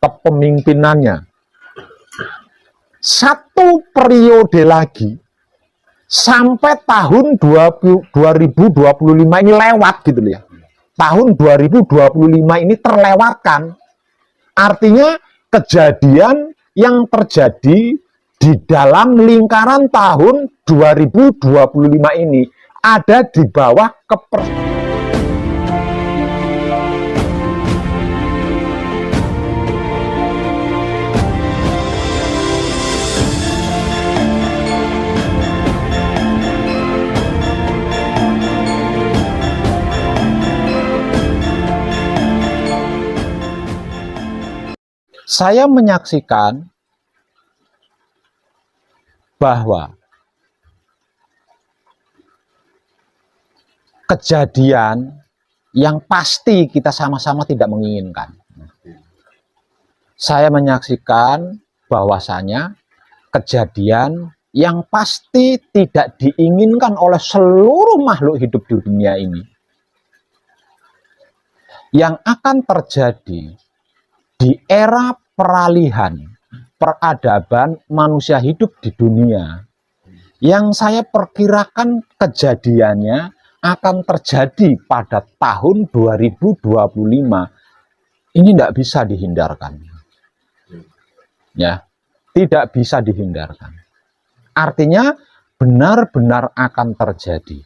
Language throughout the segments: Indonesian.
kepemimpinannya. Satu periode lagi sampai tahun 2025 ini lewat gitu ya. Tahun 2025 ini terlewatkan. Artinya kejadian yang terjadi di dalam lingkaran tahun 2025 ini ada di bawah saya menyaksikan bahwa kejadian yang pasti kita sama-sama tidak menginginkan. Saya menyaksikan bahwasanya kejadian yang pasti tidak diinginkan oleh seluruh makhluk hidup di dunia ini, yang akan terjadi di era peralihan peradaban manusia hidup di dunia, yang saya perkirakan kejadiannya akan terjadi pada tahun 2025. Ini tidak bisa dihindarkan. Ya, tidak bisa dihindarkan. Artinya benar-benar akan terjadi.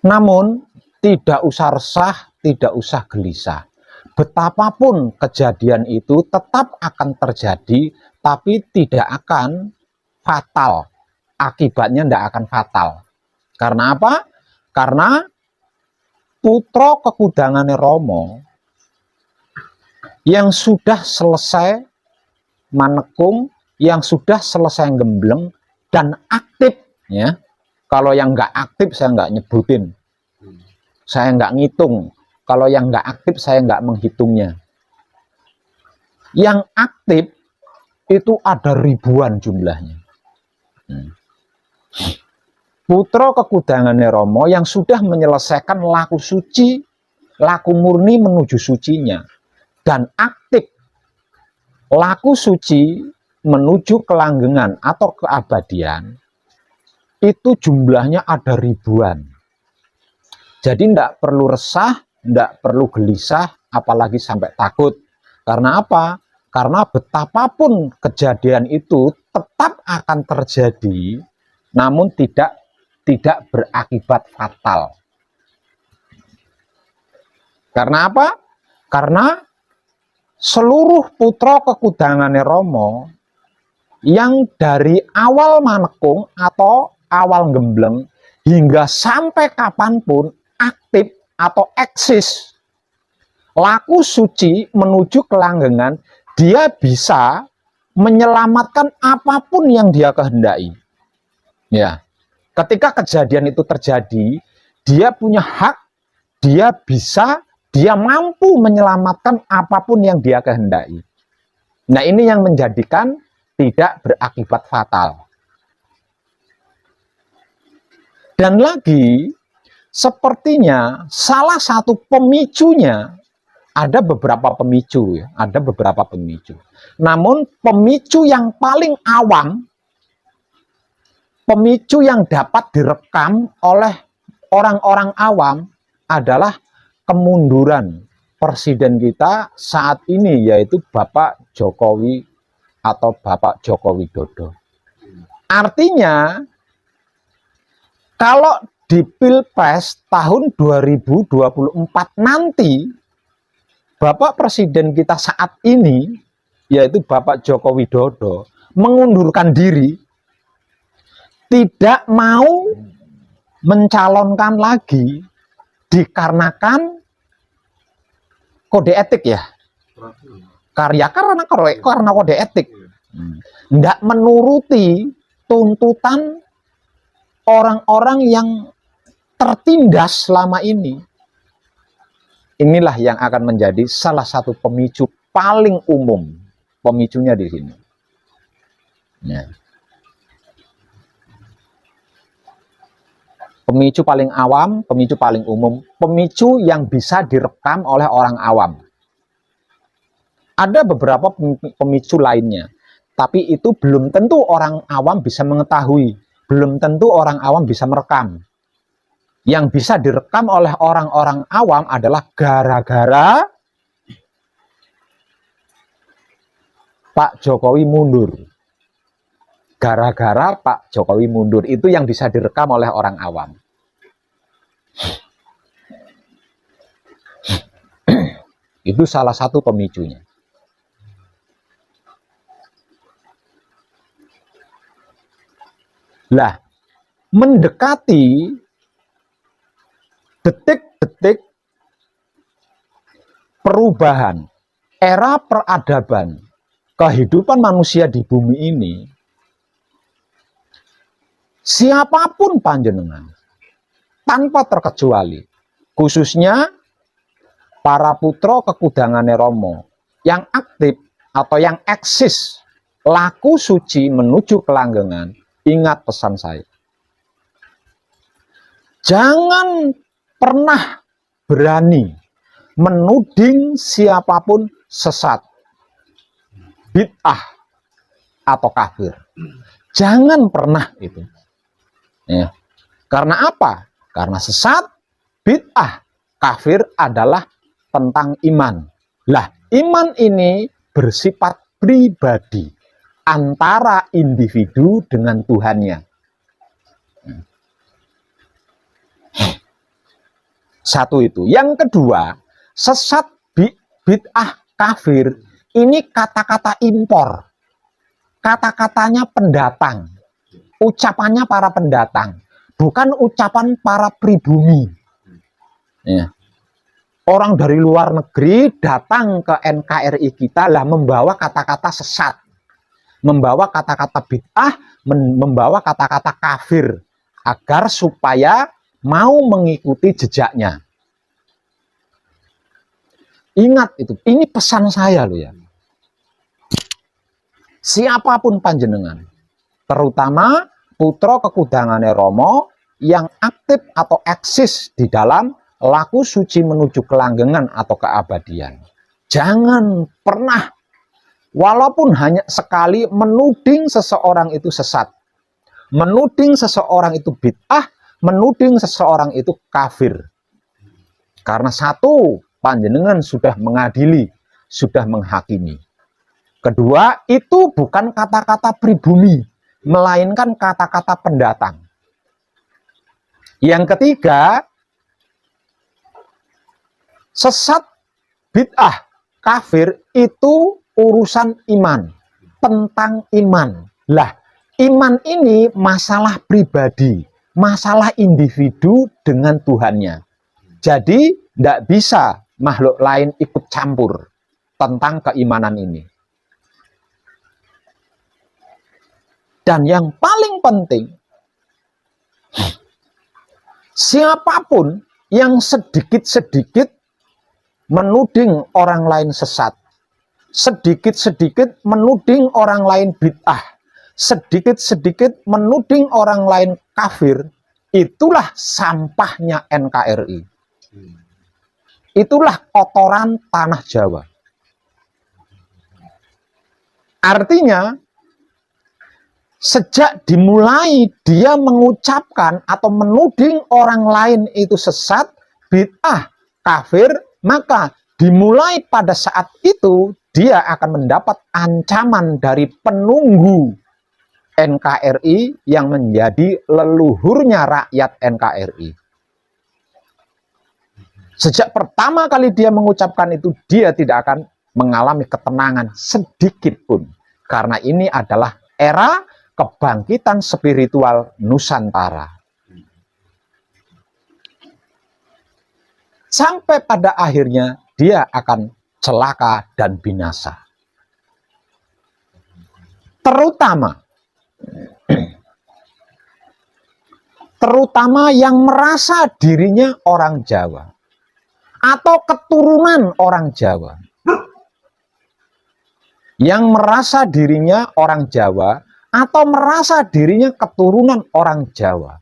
Namun tidak usah resah, tidak usah gelisah. Betapapun kejadian itu tetap akan terjadi, tapi tidak akan fatal. Akibatnya tidak akan fatal. Karena apa? Karena putra kekudangane Romo yang sudah selesai manekung, yang sudah selesai gembleng dan aktif, ya. Kalau yang nggak aktif saya nggak nyebutin, saya nggak ngitung. Kalau yang nggak aktif saya nggak menghitungnya. Yang aktif itu ada ribuan jumlahnya. Putra kekudangane Romo yang sudah menyelesaikan laku suci, laku murni menuju sucinya, dan aktif laku suci menuju kelanggengan atau keabadian, itu jumlahnya ada ribuan. Jadi tidak perlu resah, tidak perlu gelisah, apalagi sampai takut. Karena apa? Karena betapapun kejadian itu tetap akan terjadi, namun tidak berakibat fatal. Karena apa? Karena seluruh putra kekudangane Romo yang dari awal manekung atau awal gembleng hingga sampai kapanpun aktif atau eksis laku suci menuju kelanggengan, dia bisa menyelamatkan apapun yang dia kehendaki. Ya, ketika kejadian itu terjadi, dia punya hak, dia mampu menyelamatkan apapun yang dia kehendaki. Nah, ini yang menjadikan tidak berakibat fatal. Dan lagi, sepertinya salah satu pemicunya, ada beberapa pemicu ya, ada beberapa pemicu. Namun pemicu yang paling awam, pemicu yang dapat direkam oleh orang-orang awam adalah kemunduran presiden kita saat ini, yaitu Bapak Jokowi atau Bapak Joko Widodo. Artinya, kalau di Pilpres tahun 2024 nanti, Bapak Presiden kita saat ini, yaitu Bapak Joko Widodo, mengundurkan diri, tidak mau mencalonkan lagi, dikarenakan kode etik ya. Karena kode etik. Tidak menuruti tuntutan orang-orang yang tertindas selama ini. Inilah yang akan menjadi salah satu pemicu paling umum. Pemicunya di sini. Ya. Pemicu paling awam, pemicu paling umum, pemicu yang bisa direkam oleh orang awam. Ada beberapa pemicu lainnya, tapi itu belum tentu orang awam bisa mengetahui, belum tentu orang awam bisa merekam. Yang bisa direkam oleh orang-orang awam adalah gara-gara Pak Jokowi mundur. Gara-gara Pak Jokowi mundur, itu yang bisa direkam oleh orang awam. Itu salah satu pemicunya. Lah, mendekati detik-detik perubahan, era peradaban, kehidupan manusia di bumi ini, siapapun panjenengan, tanpa terkecuali, khususnya para putra kekudangane Romo, yang aktif atau yang eksis, laku suci menuju kelanggengan, ingat pesan saya. Jangan pernah berani menuding siapapun sesat, bid'ah, atau kafir. Jangan pernah itu. Ya. Karena apa? Karena sesat, bid'ah, kafir adalah tentang iman. Lah, iman ini bersifat pribadi antara individu dengan Tuhannya. Satu itu. Yang kedua, sesat, bid'ah, kafir ini kata-kata impor. Kata-katanya pendatang. Ucapannya para pendatang, bukan ucapan para pribumi. Ya. Orang dari luar negeri datang ke NKRI kita lah membawa kata-kata sesat, membawa kata-kata bid'ah, membawa kata-kata kafir, agar supaya mau mengikuti jejaknya. Ingat itu, ini pesan saya loh ya. Siapapun panjenengan, terutama putra kekudangane Romo yang aktif atau eksis di dalam laku suci menuju kelanggengan atau keabadian. Jangan pernah, walaupun hanya sekali, menuding seseorang itu sesat, menuding seseorang itu bid'ah, menuding seseorang itu kafir. Karena satu, panjenengan sudah mengadili, sudah menghakimi. Kedua, itu bukan kata-kata pribumi, melainkan kata-kata pendatang. Yang ketiga, sesat, bid'ah, kafir itu urusan iman, tentang iman. Lah, iman ini masalah pribadi, masalah individu dengan Tuhannya. Jadi, tidak bisa makhluk lain ikut campur tentang keimanan ini. Dan yang paling penting, siapapun yang sedikit-sedikit menuding orang lain sesat, sedikit-sedikit menuding orang lain bid'ah, sedikit-sedikit menuding orang lain kafir, itulah sampahnya NKRI. Itulah kotoran tanah Jawa. Artinya, sejak dimulai dia mengucapkan atau menuding orang lain itu sesat, bid'ah, kafir, maka dimulai pada saat itu dia akan mendapat ancaman dari penunggu NKRI yang menjadi leluhurnya rakyat NKRI. Sejak pertama kali dia mengucapkan itu, dia tidak akan mengalami ketenangan sedikit pun. Karena ini adalah era kebangkitan spiritual Nusantara. Sampai pada akhirnya dia akan celaka dan binasa. Terutama yang merasa dirinya orang Jawa atau keturunan orang Jawa. Yang merasa dirinya orang Jawa atau merasa dirinya keturunan orang Jawa.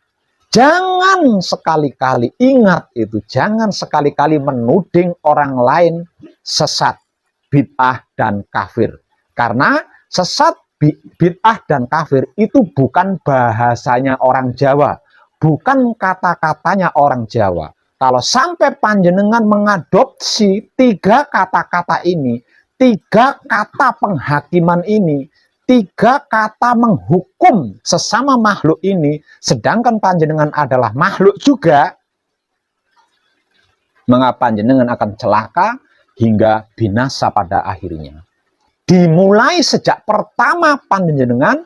Jangan sekali-kali, ingat itu, jangan sekali-kali menuding orang lain sesat, bid'ah, dan kafir. Karena sesat, bid'ah, dan kafir itu bukan bahasanya orang Jawa, bukan kata-katanya orang Jawa. Kalau sampai panjenengan mengadopsi 3 kata-kata ini, 3 kata penghakiman ini, 3 kata menghukum sesama makhluk ini, sedangkan panjenengan adalah makhluk juga, mengapa panjenengan akan celaka hingga binasa pada akhirnya. Dimulai sejak pertama panjenengan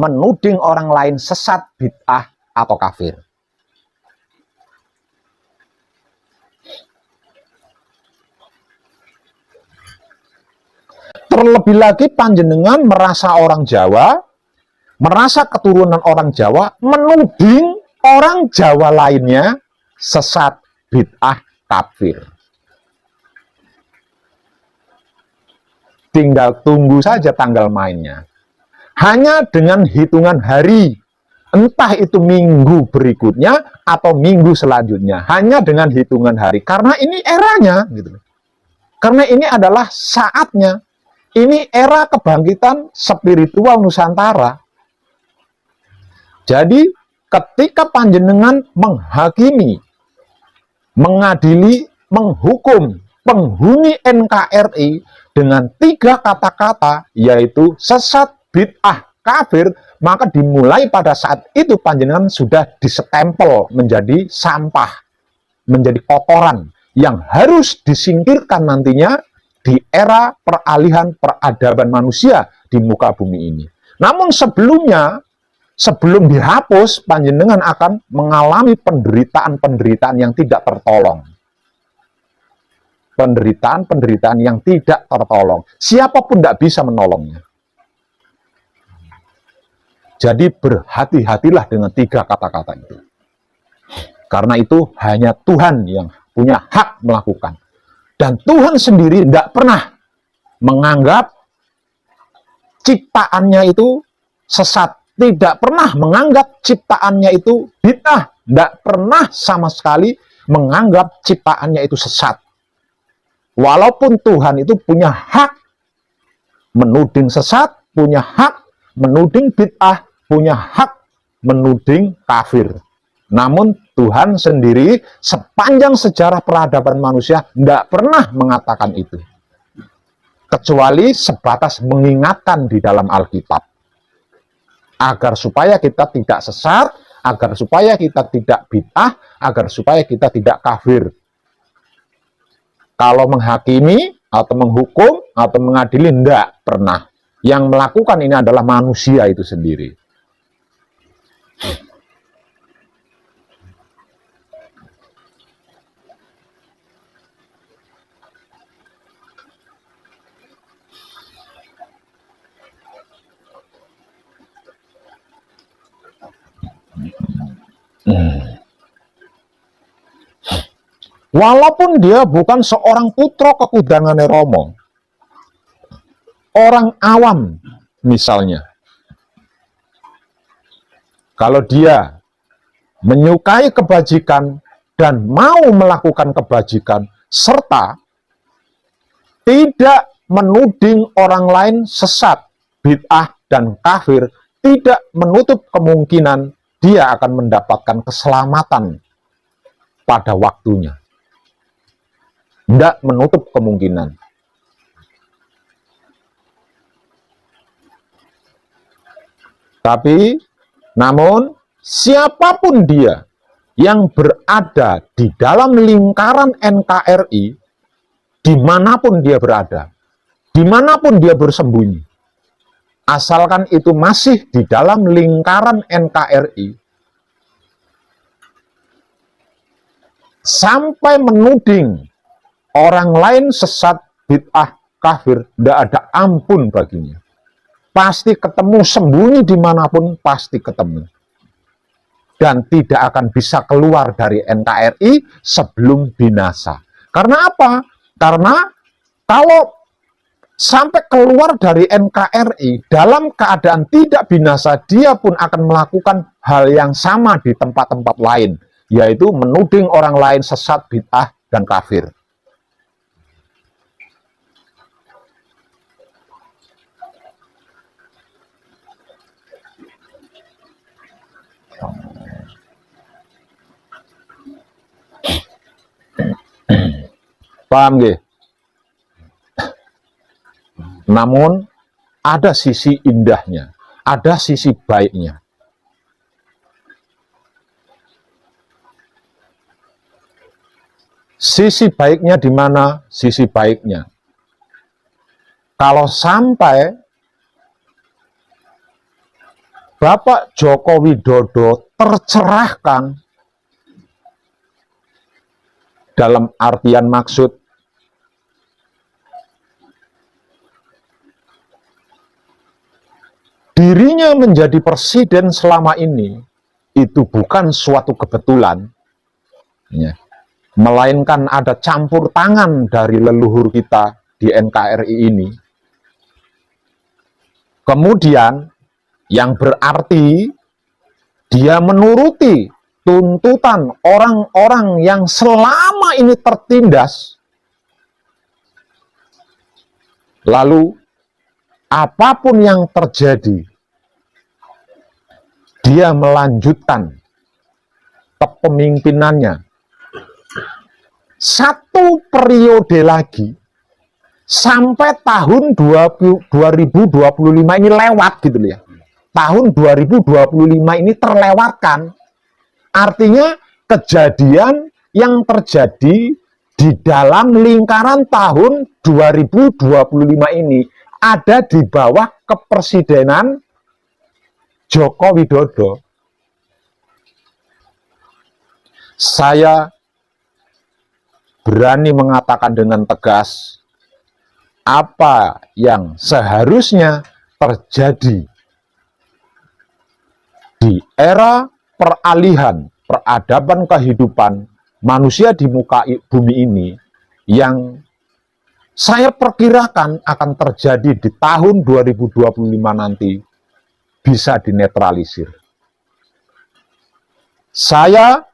menuding orang lain sesat, bid'ah, atau kafir. Terlebih lagi panjenengan merasa orang Jawa, merasa keturunan orang Jawa, menuding orang Jawa lainnya sesat, bid'ah, kafir. Tinggal tunggu saja tanggal mainnya. Hanya dengan hitungan hari, entah itu minggu berikutnya atau minggu selanjutnya, hanya dengan hitungan hari. Karena ini eranya, gitu. Karena ini adalah saatnya. Ini era kebangkitan spiritual Nusantara. Jadi ketika panjenengan menghakimi, mengadili, menghukum penghuni NKRI dengan 3 kata-kata, yaitu sesat, bid'ah, kafir, maka dimulai pada saat itu panjenengan sudah disestempel menjadi sampah, menjadi kotoran yang harus disingkirkan nantinya di era peralihan peradaban manusia di muka bumi ini. Namun sebelumnya, sebelum dihapus, panjenengan akan mengalami penderitaan-penderitaan yang tidak tertolong. Penderitaan-penderitaan yang tidak tertolong. Siapapun tidak bisa menolongnya. Jadi berhati-hatilah dengan 3 kata-kata itu. Karena itu hanya Tuhan yang punya hak melakukan. Dan Tuhan sendiri tidak pernah menganggap ciptaannya itu sesat. Tidak pernah menganggap ciptaannya itu bid'ah. Tidak pernah sama sekali menganggap ciptaannya itu sesat. Walaupun Tuhan itu punya hak menuding sesat, punya hak menuding bid'ah, punya hak menuding kafir. Namun Tuhan sendiri sepanjang sejarah peradaban manusia tidak pernah mengatakan itu. Kecuali sebatas mengingatkan di dalam Alkitab. Agar supaya kita tidak sesat, agar supaya kita tidak bid'ah, agar supaya kita tidak kafir. Kalau menghakimi, atau menghukum, atau mengadili, tidak pernah. Yang melakukan ini adalah manusia itu sendiri. Walaupun dia bukan seorang putra kekudangan Romo, orang awam misalnya, kalau dia menyukai kebajikan dan mau melakukan kebajikan, serta tidak menuding orang lain sesat, bid'ah, dan kafir, tidak menutup kemungkinan dia akan mendapatkan keselamatan pada waktunya. Tidak menutup kemungkinan. Tapi, namun, siapapun dia yang berada di dalam lingkaran NKRI, dimanapun dia berada, dimanapun dia bersembunyi, asalkan itu masih di dalam lingkaran NKRI, sampai menuding orang lain sesat, bid'ah, kafir, tidak ada ampun baginya. Pasti ketemu, sembunyi dimanapun, pasti ketemu. Dan tidak akan bisa keluar dari NKRI sebelum binasa. Karena apa? Karena kalau sampai keluar dari NKRI dalam keadaan tidak binasa, dia pun akan melakukan hal yang sama di tempat-tempat lain, yaitu menuding orang lain sesat, bid'ah, dan kafir. Paham nggih? Namun ada sisi indahnya, ada sisi baiknya. Sisi baiknya di mana? Sisi baiknya, kalau sampai Bapak Joko Widodo tercerahkan, dalam artian maksud dirinya menjadi presiden selama ini itu bukan suatu kebetulan, ya, melainkan ada campur tangan dari leluhur kita di NKRI ini. Kemudian yang berarti dia menuruti tuntutan orang-orang yang selama ini tertindas. Lalu apapun yang terjadi, dia melanjutkan kepemimpinannya 1 periode lagi sampai tahun 2025 ini lewat gitu ya. Tahun 2025 ini terlewatkan. Artinya kejadian yang terjadi di dalam lingkaran tahun 2025 ini ada di bawah kepresidenan Joko Widodo. Saya berani mengatakan dengan tegas apa yang seharusnya terjadi di era peralihan peradaban kehidupan manusia di muka bumi ini, yang saya perkirakan akan terjadi di tahun 2025 nanti, bisa dinetralisir. Saya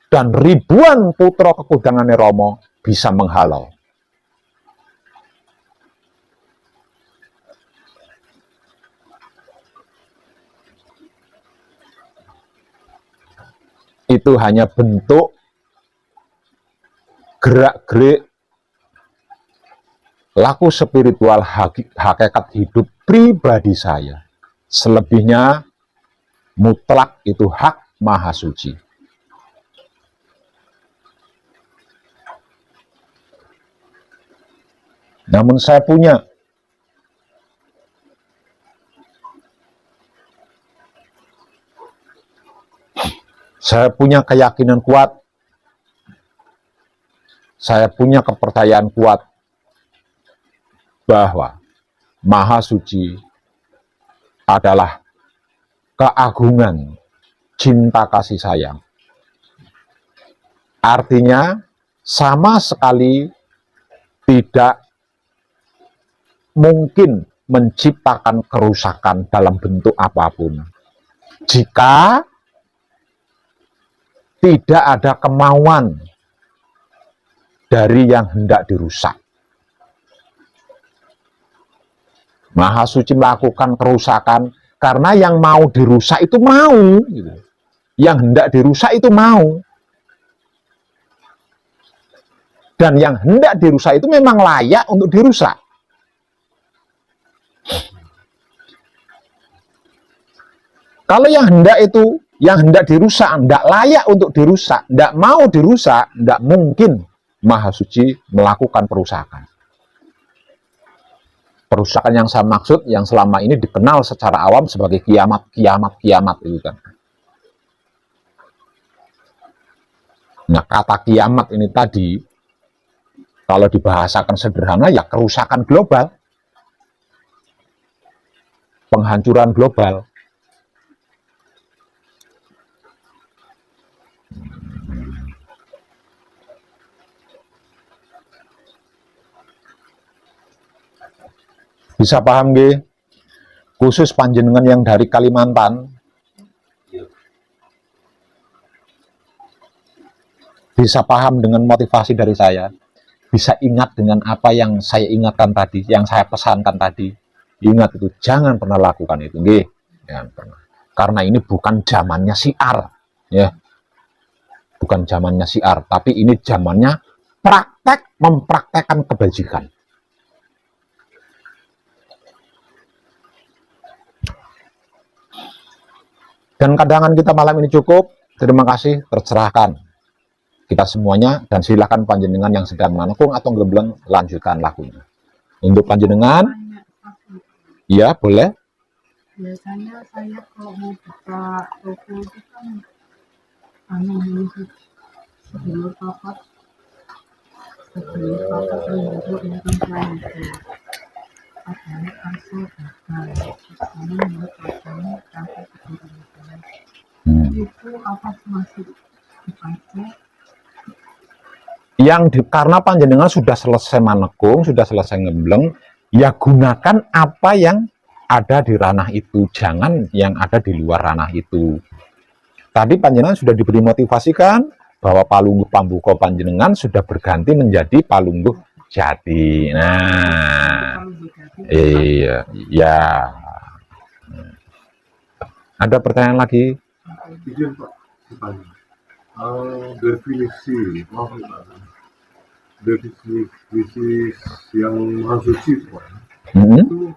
dan ribuan putra kekudangan Romo bisa menghalau. Itu hanya bentuk gerak-gerik laku spiritual hakikat hidup pribadi saya. Selebihnya mutlak itu hak Maha Suci. Namun saya punya keyakinan kuat, saya punya kepercayaan kuat bahwa Maha Suci adalah keagungan cinta kasih sayang. Artinya sama sekali tidak mungkin menciptakan kerusakan dalam bentuk apapun jika tidak ada kemauan dari yang hendak dirusak. Maha Suci melakukan kerusakan karena yang mau dirusak itu mau, gitu. Yang hendak dirusak itu mau, dan yang hendak dirusak itu memang layak untuk dirusak. Kalau yang hendak dirusak, tidak layak untuk dirusak, tidak mau dirusak, tidak mungkin Maha Suci melakukan perusakan. Perusakan yang saya maksud, yang selama ini dikenal secara awam sebagai kiamat itu kan. Nah, kata kiamat ini tadi, kalau dibahasakan sederhana, ya kerusakan global, penghancuran global. Bisa paham nggih? Khusus panjenengan yang dari Kalimantan, bisa paham dengan motivasi dari saya, bisa ingat dengan apa yang saya ingatkan tadi, yang saya pesankan tadi. Ingat itu, jangan pernah lakukan itu, nggih. Jangan pernah. Karena ini bukan zamannya siar, ya. Bukan zamannya siar, tapi ini zamannya praktek, mempraktekkan kebajikan. Dan kadangan kita malam ini cukup. Terima kasih, terserahkan kita semuanya, dan silakan panjenengan yang sedang manekung atau ngebleng lanjutkan lakunya. Untuk panjenengan, ya boleh. Biasanya saya kalau mau buka toko itu kan sebelum papat untuk yang lain itu adanya asal bakal sama menurut rasanya sampai itu apa masih dipakai Karena panjenengan sudah selesai manekung, sudah selesai ngebleng, ya gunakan apa yang ada di ranah itu, jangan yang ada di luar ranah itu. Tadi panjenengan sudah diberi motivasi kan, bahwa palungguh pambuka panjenengan sudah berganti menjadi palungguh jati. Nah, iya, ya. Ada pertanyaan lagi? Izin Pak, definisi yang maha suci Pak, itu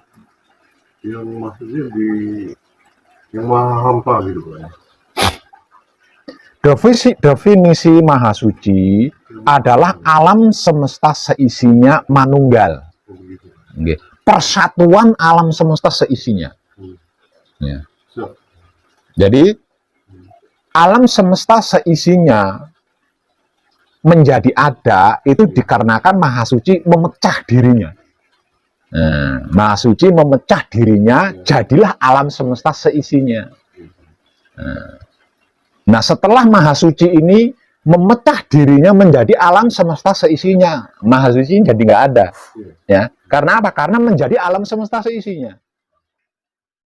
yang maksudnya yang maha hampa gitu Pak. Definisi maha suci adalah alam semesta seisinya manunggal. Persatuan alam semesta seisinya. Ya. Jadi alam semesta seisinya menjadi ada itu dikarenakan maha suci memecah dirinya. Maha suci memecah dirinya, jadilah alam semesta seisinya. Nah, setelah maha suci ini memecah dirinya menjadi alam semesta seisinya, maha suci jadi nggak ada. Ya, karena apa? Karena menjadi alam semesta seisinya.